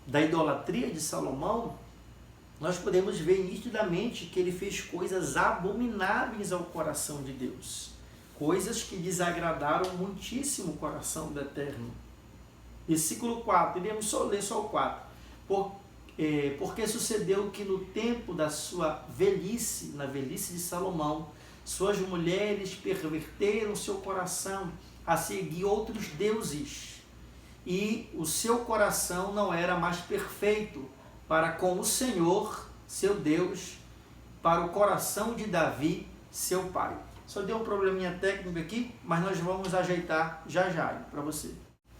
Speaker 1: da idolatria de Salomão, nós podemos ver nitidamente que ele fez coisas abomináveis ao coração de Deus, coisas que desagradaram muitíssimo o coração do Eterno. Versículo 4, iremos só ler só o 4. Porque sucedeu que no tempo da sua velhice, na velhice de Salomão, suas mulheres perverteram seu coração a seguir outros deuses, e o seu coração não era mais perfeito para com o Senhor, seu Deus, para o coração de Davi, seu pai. Só deu um probleminha técnico aqui, mas nós vamos ajeitar já para você.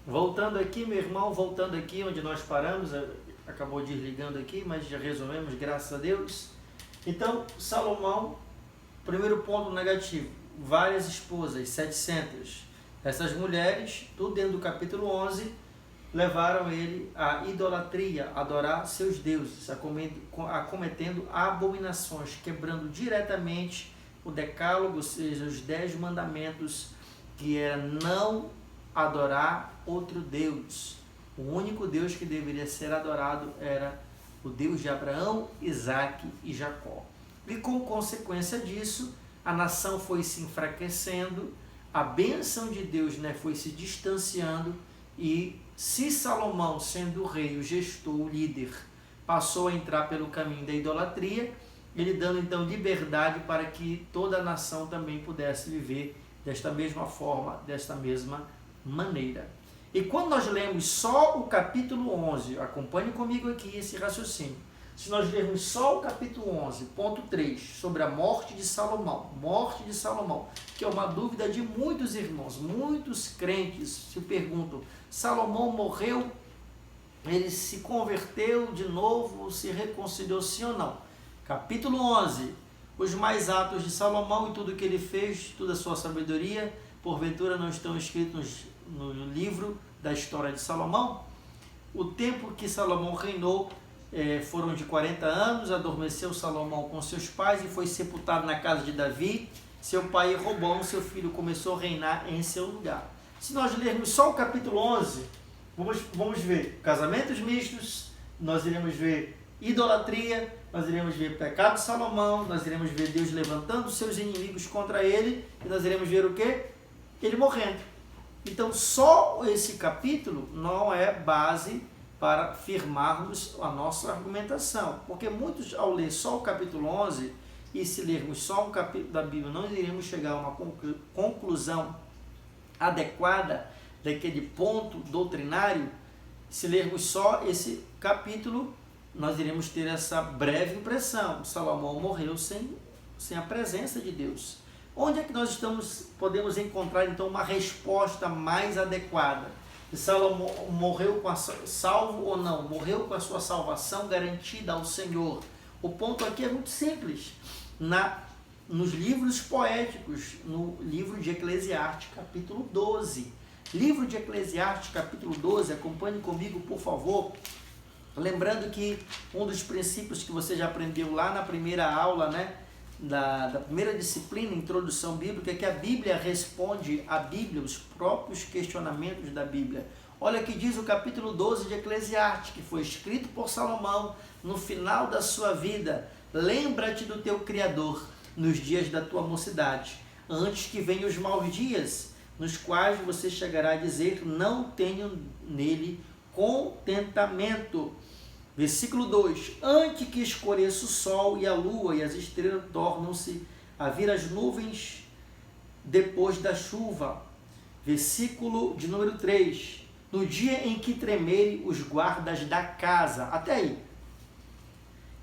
Speaker 1: Voltando aqui, meu irmão, voltando aqui onde nós paramos, acabou desligando aqui, mas já resolvemos, graças a Deus. Então, Salomão, primeiro ponto negativo, várias esposas, 700. Essas mulheres, tudo dentro do capítulo 11, levaram ele à idolatria, a adorar seus deuses, acometendo abominações, quebrando diretamente o decálogo, ou seja, os 10 mandamentos que era não adorar outro Deus. O único Deus que deveria ser adorado era o Deus de Abraão, Isaque e Jacó. E com consequência disso, a nação foi se enfraquecendo, a bênção de Deus, né, foi se distanciando, e se Salomão, sendo o rei, o gestor, o líder, passou a entrar pelo caminho da idolatria, ele dando então liberdade para que toda a nação também pudesse viver desta mesma forma, desta mesma maneira. E quando nós lemos só o capítulo 11, acompanhe comigo aqui esse raciocínio, se nós lermos só o capítulo 11, ponto 3, sobre a morte de Salomão, que é uma dúvida de muitos irmãos, muitos crentes se perguntam, Salomão morreu, ele se converteu de novo, se reconciliou, sim ou não? Capítulo 11, os mais atos de Salomão e tudo que ele fez, toda a sua sabedoria, porventura não estão escritos no livro da história de Salomão? O tempo que Salomão reinou foram de 40 anos, adormeceu Salomão com seus pais e foi sepultado na casa de Davi. Seu pai Robão, seu filho, começou a reinar em seu lugar. Se nós lermos só o capítulo 11, vamos ver casamentos mistos, nós iremos ver idolatria, nós iremos ver pecado de Salomão, nós iremos ver Deus levantando seus inimigos contra ele, e nós iremos ver o quê? Ele morrendo. Então, só esse capítulo não é base para firmarmos a nossa argumentação, porque muitos, ao ler só o capítulo 11, e se lermos só um capítulo da Bíblia, não iremos chegar a uma conclusão adequada daquele ponto doutrinário. Se lermos só esse capítulo, nós iremos ter essa breve impressão: Salomão morreu sem a presença de Deus. Onde é que nós podemos encontrar então uma resposta mais adequada? Salomão morreu salvo ou não? Morreu com a sua salvação garantida ao Senhor? O ponto aqui é muito simples. Nos livros poéticos, no livro de Eclesiastes, capítulo 12. Livro de Eclesiastes, capítulo 12, acompanhe comigo, por favor. Lembrando que um dos princípios que você já aprendeu lá na primeira aula, né, da primeira disciplina, Introdução Bíblica, é que a Bíblia responde à Bíblia, os próprios questionamentos da Bíblia. Olha o que diz o capítulo 12 de Eclesiastes, que foi escrito por Salomão no final da sua vida. Lembra-te do teu Criador nos dias da tua mocidade, antes que venham os maus dias, nos quais você chegará a dizer, não tenho nele contentamento. Versículo 2, antes que escureça o sol e a lua e as estrelas tornam-se a vir as nuvens depois da chuva. Versículo de número 3, no dia em que tremerem os guardas da casa. Até aí.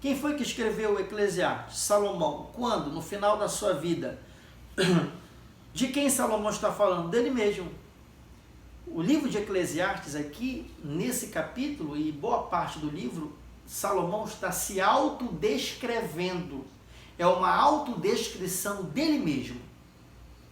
Speaker 1: Quem foi que escreveu o Eclesiastes? Salomão. Quando? No final da sua vida. De quem Salomão está falando? Dele mesmo. O livro de Eclesiastes aqui, nesse capítulo e boa parte do livro, Salomão está se autodescrevendo. É uma autodescrição dele mesmo.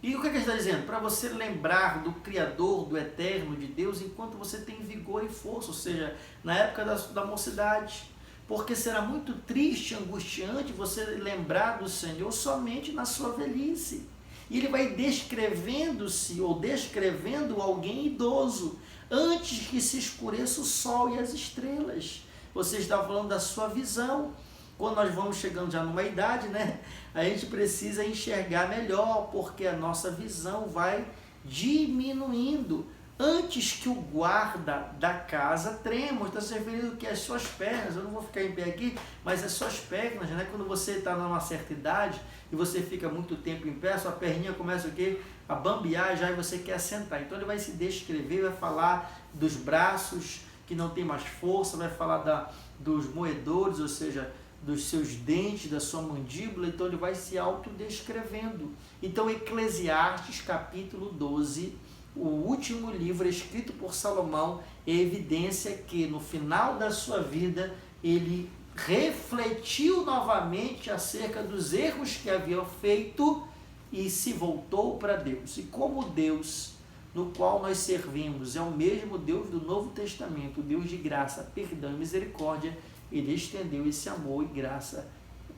Speaker 1: E o que ele está dizendo? Para você lembrar do Criador, do Eterno, de Deus, enquanto você tem vigor e força, ou seja, na época da mocidade. Porque será muito triste, angustiante você lembrar do Senhor somente na sua velhice. E ele vai descrevendo-se ou descrevendo alguém idoso, antes que se escureça o sol e as estrelas. Você está falando da sua visão. Quando nós vamos chegando já numa idade, né, a gente precisa enxergar melhor, porque a nossa visão vai diminuindo. Antes que o guarda da casa trema, está se referindo que as suas pernas, eu não vou ficar em pé aqui, mas as suas pernas, né? Quando você está numa certa idade e você fica muito tempo em pé, sua perninha começa o quê? A bambear já e você quer sentar. Então ele vai se descrever, vai falar dos braços que não tem mais força, vai falar dos moedores, ou seja, dos seus dentes, da sua mandíbula, então ele vai se autodescrevendo. Então Eclesiastes capítulo 12, o último livro escrito por Salomão, é evidência que no final da sua vida ele refletiu novamente acerca dos erros que havia feito e se voltou para Deus. E como Deus no qual nós servimos é o mesmo Deus do Novo Testamento, o Deus de graça, perdão e misericórdia, ele estendeu esse amor e graça,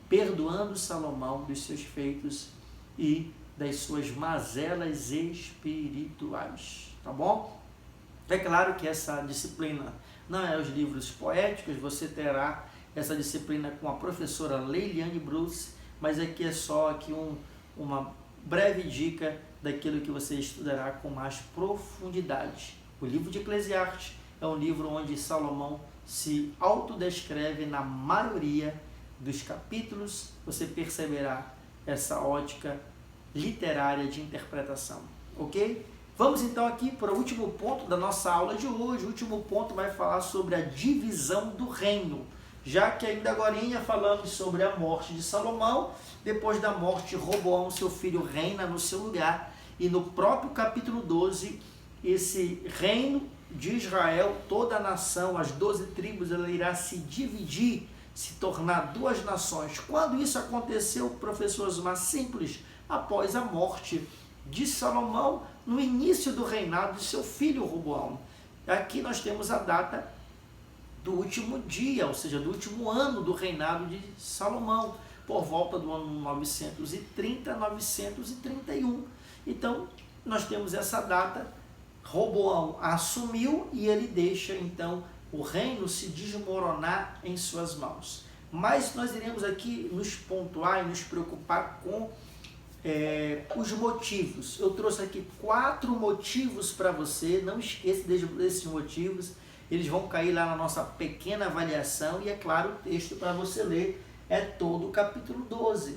Speaker 1: perdoando Salomão dos seus feitos e das suas mazelas espirituais, tá bom? É claro que essa disciplina não é os livros poéticos, você terá essa disciplina com a professora Leiliane Bruce, mas aqui é só aqui uma breve dica daquilo que você estudará com mais profundidade. O livro de Eclesiastes é um livro onde Salomão se autodescreve na maioria dos capítulos, você perceberá essa ótica literária de interpretação, ok? Vamos então aqui para o último ponto da nossa aula de hoje. O último ponto vai falar sobre a divisão do reino, já que ainda agorinha falamos sobre a morte de Salomão. Depois da morte, Roboão, seu filho, reina no seu lugar, e no próprio capítulo 12, esse reino de Israel, toda a nação, as 12 tribos, ela irá se dividir, se tornar duas nações. Quando isso aconteceu, professor Osmar, simples, após a morte de Salomão, no início do reinado de seu filho Roboão. Aqui nós temos a data do último dia, ou seja, do último ano do reinado de Salomão, por volta do ano 930, 931. Então, nós temos essa data, Roboão assumiu e ele deixa, então, o reino se desmoronar em suas mãos. Mas nós iremos aqui nos pontuar e nos preocupar com os motivos. Eu trouxe aqui 4 motivos para você, não esqueça desses motivos, eles vão cair lá na nossa pequena avaliação, e é claro, o texto para você ler é todo o capítulo 12.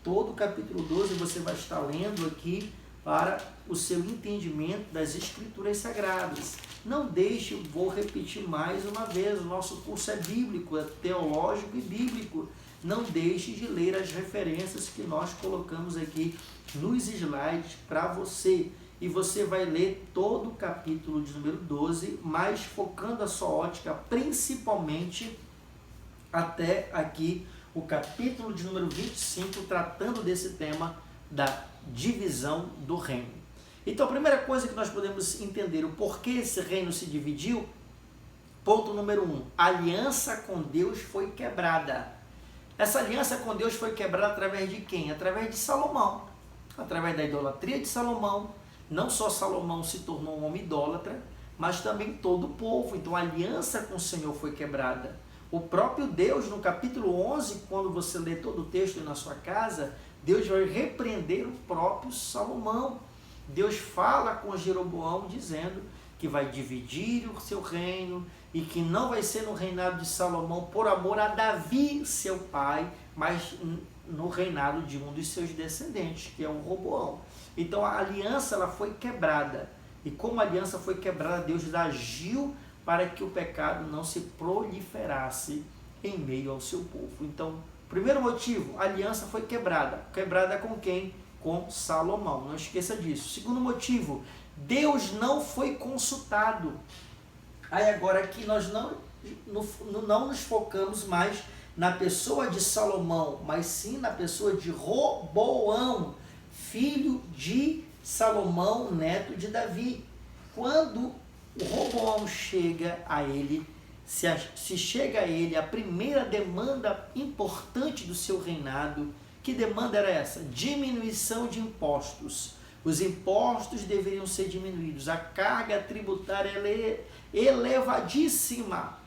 Speaker 1: Todo o capítulo 12 você vai estar lendo aqui para o seu entendimento das Escrituras Sagradas. Não deixe, vou repetir mais uma vez, o nosso curso é bíblico, é teológico e bíblico. Não deixe de ler as referências que nós colocamos aqui nos slides para você. E você vai ler todo o capítulo de número 12, mas focando a sua ótica principalmente até aqui o capítulo de número 25, tratando desse tema da divisão do reino. Então, a primeira coisa que nós podemos entender o porquê esse reino se dividiu, ponto número 1, a aliança com Deus foi quebrada. Essa aliança com Deus foi quebrada através de quem? Através de Salomão, através da idolatria de Salomão. Não só Salomão se tornou um homem idólatra, mas também todo o povo. Então a aliança com o Senhor foi quebrada. O próprio Deus, no capítulo 11, quando você lê todo o texto na sua casa, Deus vai repreender o próprio Salomão. Deus fala com Jeroboão dizendo que vai dividir o seu reino e que não vai ser no reinado de Salomão por amor a Davi, seu pai, mas no reinado de um dos seus descendentes, que é o Roboão. Então a aliança ela foi quebrada. E como a aliança foi quebrada, Deus agiu para que o pecado não se proliferasse em meio ao seu povo. Então, primeiro motivo, a aliança foi quebrada. Quebrada com quem? Com Salomão. Não esqueça disso. Segundo motivo, Deus não foi consultado. Aí agora aqui nós não nos focamos mais na pessoa de Salomão, mas sim na pessoa de Roboão, filho de Salomão, neto de Davi. Quando o Roboão chega a ele, se chega a ele a primeira demanda importante do seu reinado, que demanda era essa? Diminuição de impostos. Os impostos deveriam ser diminuídos, a carga tributária é elevadíssima,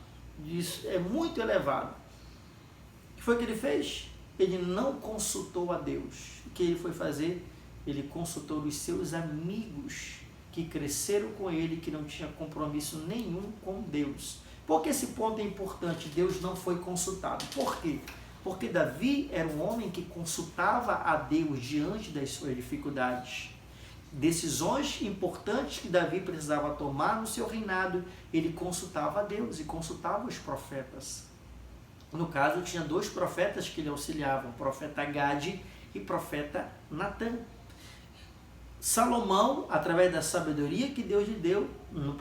Speaker 1: é muito elevado. O que foi que ele fez? Ele não consultou a Deus. O que ele foi fazer? Ele consultou os seus amigos que cresceram com ele, que não tinham compromisso nenhum com Deus. Por que esse ponto é importante? Deus não foi consultado. Por quê? Porque Davi era um homem que consultava a Deus diante das suas dificuldades. Decisões importantes que Davi precisava tomar no seu reinado, ele consultava a Deus e consultava os profetas. No caso, tinha 2 profetas que lhe auxiliavam, o profeta Gade e o profeta Natã. Salomão, através da sabedoria que Deus lhe deu,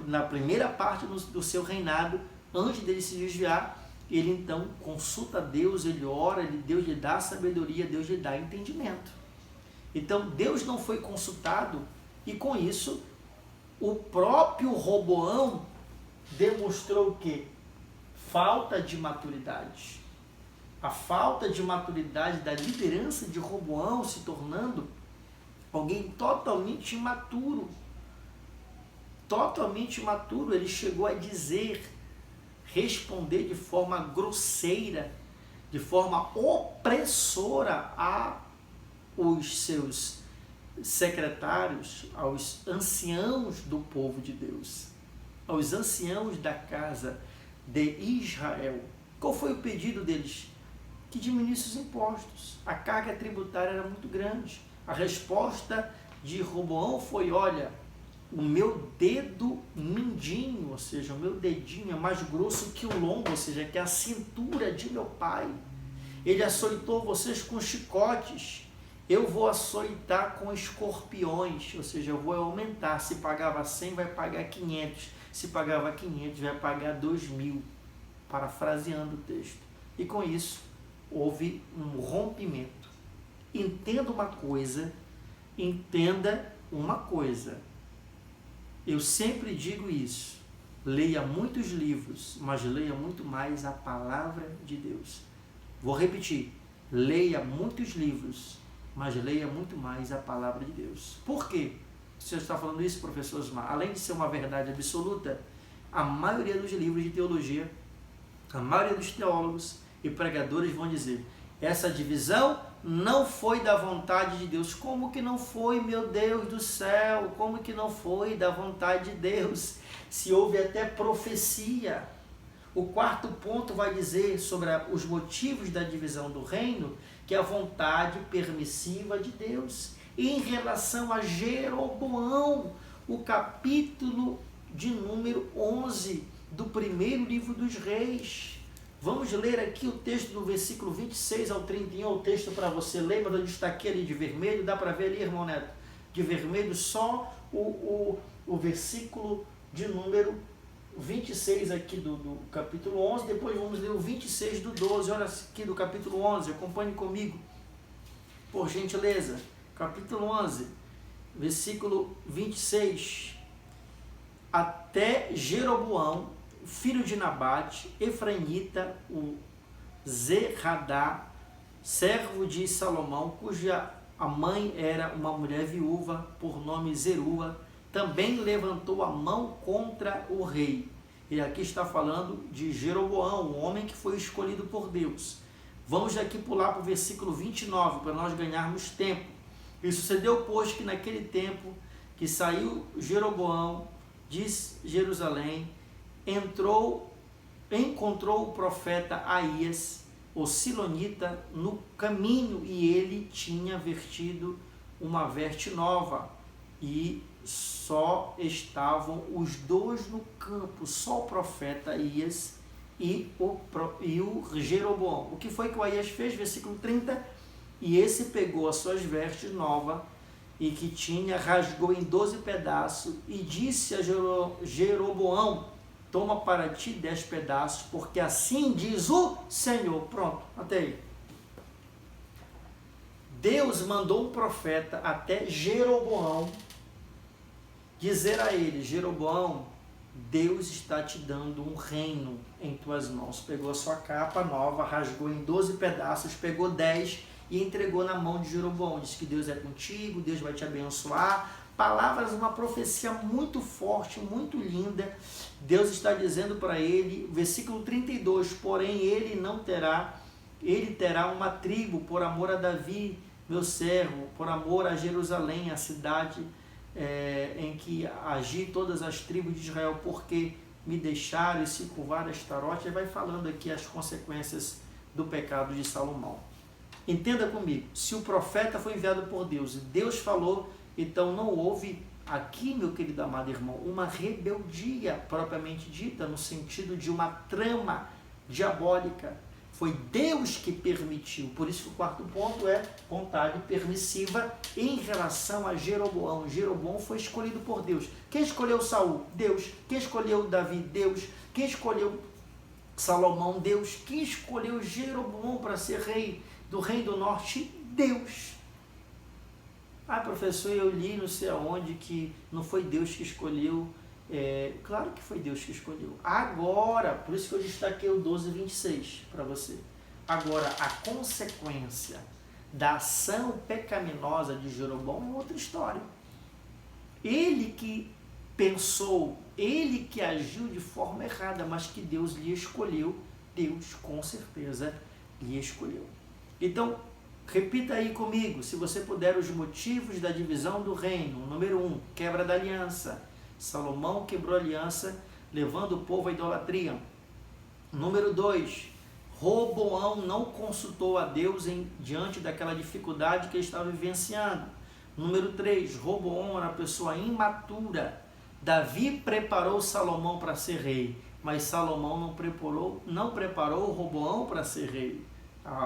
Speaker 1: na primeira parte do seu reinado, antes dele se desviar, ele então consulta a Deus, ele ora, Deus lhe dá sabedoria, Deus lhe dá entendimento. Então Deus não foi consultado e com isso o próprio Roboão demonstrou o quê? Falta de maturidade. A falta de maturidade da liderança de Roboão se tornando alguém totalmente imaturo. Totalmente imaturo, ele chegou a dizer, responder de forma grosseira, de forma opressora aos seus secretários, aos anciãos do povo de Deus, aos anciãos da casa de Israel. Qual foi o pedido deles? Que diminuísse os impostos. A carga tributária era muito grande. A resposta de Roboão foi: olha, o meu dedo mindinho, ou seja, o meu dedinho é mais grosso que o lombo, ou seja, que é a cintura de meu pai. Ele açoitou vocês com chicotes, eu vou açoitar com escorpiões, ou seja, eu vou aumentar. Se pagava 100, vai pagar 500. Se pagava 500, vai pagar 2.000. Parafraseando o texto. E com isso, houve um rompimento. Entenda uma coisa. Eu sempre digo isso. Leia muitos livros, mas leia muito mais a palavra de Deus. Vou repetir. Leia muitos livros, mas leia muito mais a palavra de Deus. Por quê? O senhor está falando isso, professor Osmar? Além de ser uma verdade absoluta, a maioria dos livros de teologia, a maioria dos teólogos e pregadores vão dizer: essa divisão não foi da vontade de Deus. Como que não foi, meu Deus do céu? Como que não foi da vontade de Deus? Se houve até profecia. O quarto ponto vai dizer sobre os motivos da divisão do reino, que é a vontade permissiva de Deus. E em relação a Jeroboão, o capítulo de número 11 do primeiro livro dos Reis. Vamos ler aqui o texto do versículo 26 ao 31, o texto para você. Lembra de eu destaquei ali de vermelho? Dá para ver ali, irmão Neto? De vermelho, só o versículo de número 26 aqui do capítulo 11, depois vamos ler o 26 do 12, olha aqui do capítulo 11, acompanhe comigo, por gentileza. Capítulo 11, versículo 26. Até Jeroboão, filho de Nabate, efraimita, o Zerradá, servo de Salomão, cuja a mãe era uma mulher viúva, por nome Zerua, também levantou a mão contra o rei. E aqui está falando de Jeroboão, um homem que foi escolhido por Deus. Vamos aqui pular para o versículo 29, para nós ganharmos tempo. E sucedeu, pois, que naquele tempo que saiu Jeroboão de Jerusalém, encontrou o profeta Aías, o silonita, no caminho, e ele tinha vertido uma veste nova, e só estavam os dois no campo, só o profeta Aías e o Jeroboão. O que foi que o Aías fez? Versículo 30, e esse pegou as suas vestes novas, e que tinha, rasgou em 12 pedaços, e disse a Jeroboão: toma para ti 10 pedaços, porque assim diz o Senhor. Pronto, até aí. Deus mandou um profeta até Jeroboão dizer a ele: Jeroboão, Deus está te dando um reino em tuas mãos. Pegou a sua capa nova, rasgou em 12 pedaços, pegou 10 e entregou na mão de Jeroboão. Disse que Deus é contigo, Deus vai te abençoar. Palavras, uma profecia muito forte, muito linda. Deus está dizendo para ele, versículo 32, porém ele terá uma tribo por amor a Davi, meu servo, por amor a Jerusalém, a cidade em que agi todas as tribos de Israel, porque me deixaram e se curvaram Astarote. Ele vai falando aqui as consequências do pecado de Salomão. Entenda comigo, se o profeta foi enviado por Deus e Deus falou, então não houve aqui, meu querido amado irmão, uma rebeldia propriamente dita, no sentido de uma trama diabólica. Foi Deus que permitiu. Por isso que o quarto ponto é vontade permissiva em relação a Jeroboão. Jeroboão foi escolhido por Deus. Quem escolheu Saul? Deus. Quem escolheu Davi? Deus. Quem escolheu Salomão? Deus. Quem escolheu Jeroboão para ser rei do Reino do Norte? Deus. Ah, professor, eu li não sei aonde que não foi Deus que escolheu. Claro que foi Deus que escolheu. Agora, por isso que eu destaquei o 12:26 para você. Agora, a consequência da ação pecaminosa de Jeroboão é outra história. Ele que pensou, ele que agiu de forma errada, mas que Deus lhe escolheu, Deus com certeza lhe escolheu. Então, repita aí comigo, se você puder, os motivos da divisão do reino. Número 1, quebra da aliança. Salomão quebrou a aliança, levando o povo à idolatria. Número 2, Roboão não consultou a Deus diante daquela dificuldade que ele estava vivenciando. Número 3, Roboão era uma pessoa imatura. Davi preparou Salomão para ser rei, mas Salomão não preparou Roboão para ser rei.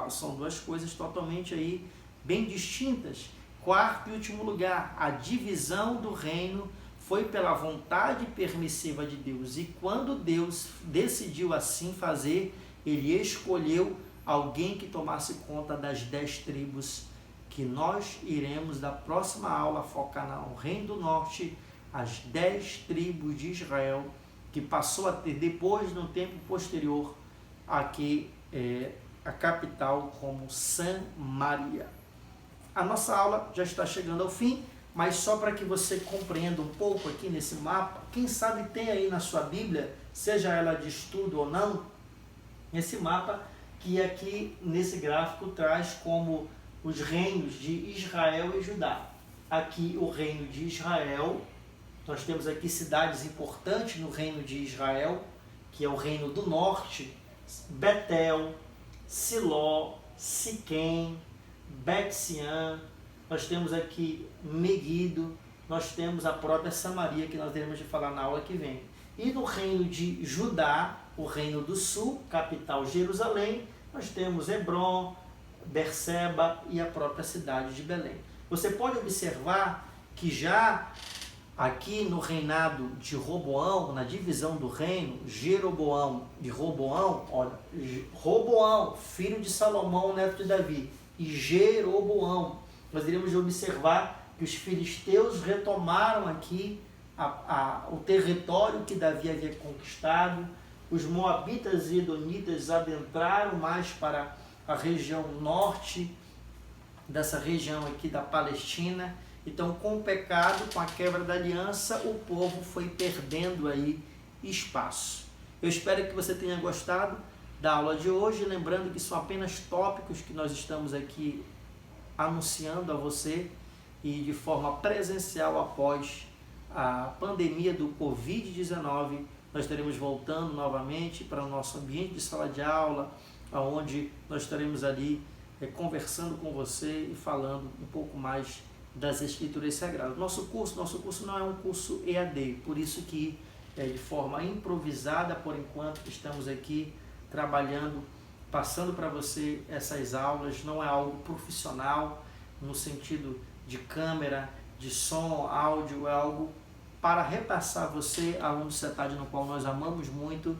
Speaker 1: São duas coisas totalmente aí bem distintas. Quarto e último lugar, a divisão do reino foi pela vontade permissiva de Deus. E quando Deus decidiu assim fazer, ele escolheu alguém que tomasse conta das 10 tribos, que nós iremos, da próxima aula, focar no Reino do Norte, as 10 tribos de Israel, que passou a ter, depois, no tempo posterior, aqui a capital como Samaria. A nossa aula já está chegando ao fim, mas só para que você compreenda um pouco aqui nesse mapa, quem sabe tem aí na sua Bíblia, seja ela de estudo ou não, esse mapa que aqui nesse gráfico traz como os reinos de Israel e Judá. Aqui o reino de Israel, nós temos aqui cidades importantes no reino de Israel, que é o reino do norte, Betel, Siló, Siquém, Bet-Sean, nós temos aqui Meguido, nós temos a própria Samaria, que nós teremos de falar na aula que vem. E no reino de Judá, o reino do sul, capital Jerusalém, nós temos Hebrom, Berseba e a própria cidade de Belém. Você pode observar que já aqui no reinado de Roboão, na divisão do reino, Jeroboão e Roboão, olha, Roboão, filho de Salomão, neto de Davi, e Jeroboão, nós iremos observar que os filisteus retomaram aqui o território que Davi havia conquistado, os moabitas e edonitas adentraram mais para a região norte dessa região aqui da Palestina. Então, com o pecado, com a quebra da aliança, o povo foi perdendo aí espaço. Eu espero que você tenha gostado da aula de hoje, lembrando que são apenas tópicos que nós estamos aqui anunciando a você e de forma presencial após a pandemia do Covid-19, nós estaremos voltando novamente para o nosso ambiente de sala de aula, onde nós estaremos ali conversando com você e falando um pouco mais das Escrituras Sagradas. Nosso curso não é um curso EAD, por isso que de forma improvisada, por enquanto, estamos aqui trabalhando, passando para você essas aulas, não é algo profissional, no sentido de câmera, de som, áudio, é algo para repassar você, aluno do CETAD, no qual nós amamos muito,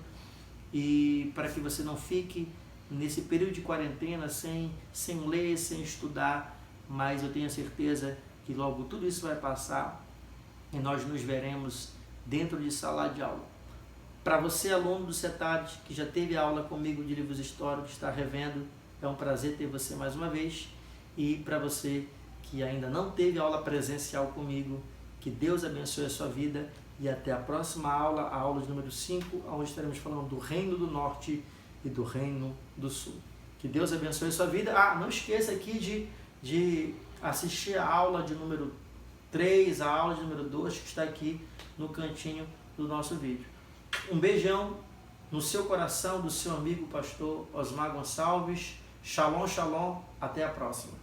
Speaker 1: e para que você não fique nesse período de quarentena sem ler, sem estudar, mas eu tenho certeza que logo tudo isso vai passar e nós nos veremos dentro de sala de aula. Para você, aluno do CETAD, que já teve aula comigo de livros históricos, está revendo, é um prazer ter você mais uma vez. E para você que ainda não teve aula presencial comigo, que Deus abençoe a sua vida e até a próxima aula, a aula de número 5, onde estaremos falando do Reino do Norte e do Reino do Sul. Que Deus abençoe a sua vida. Não esqueça aqui de assistir a aula de número 3, a aula de número 2, que está aqui no cantinho do nosso vídeo. Um beijão no seu coração do seu amigo pastor Osmar Gonçalves. Shalom, shalom. Até a próxima.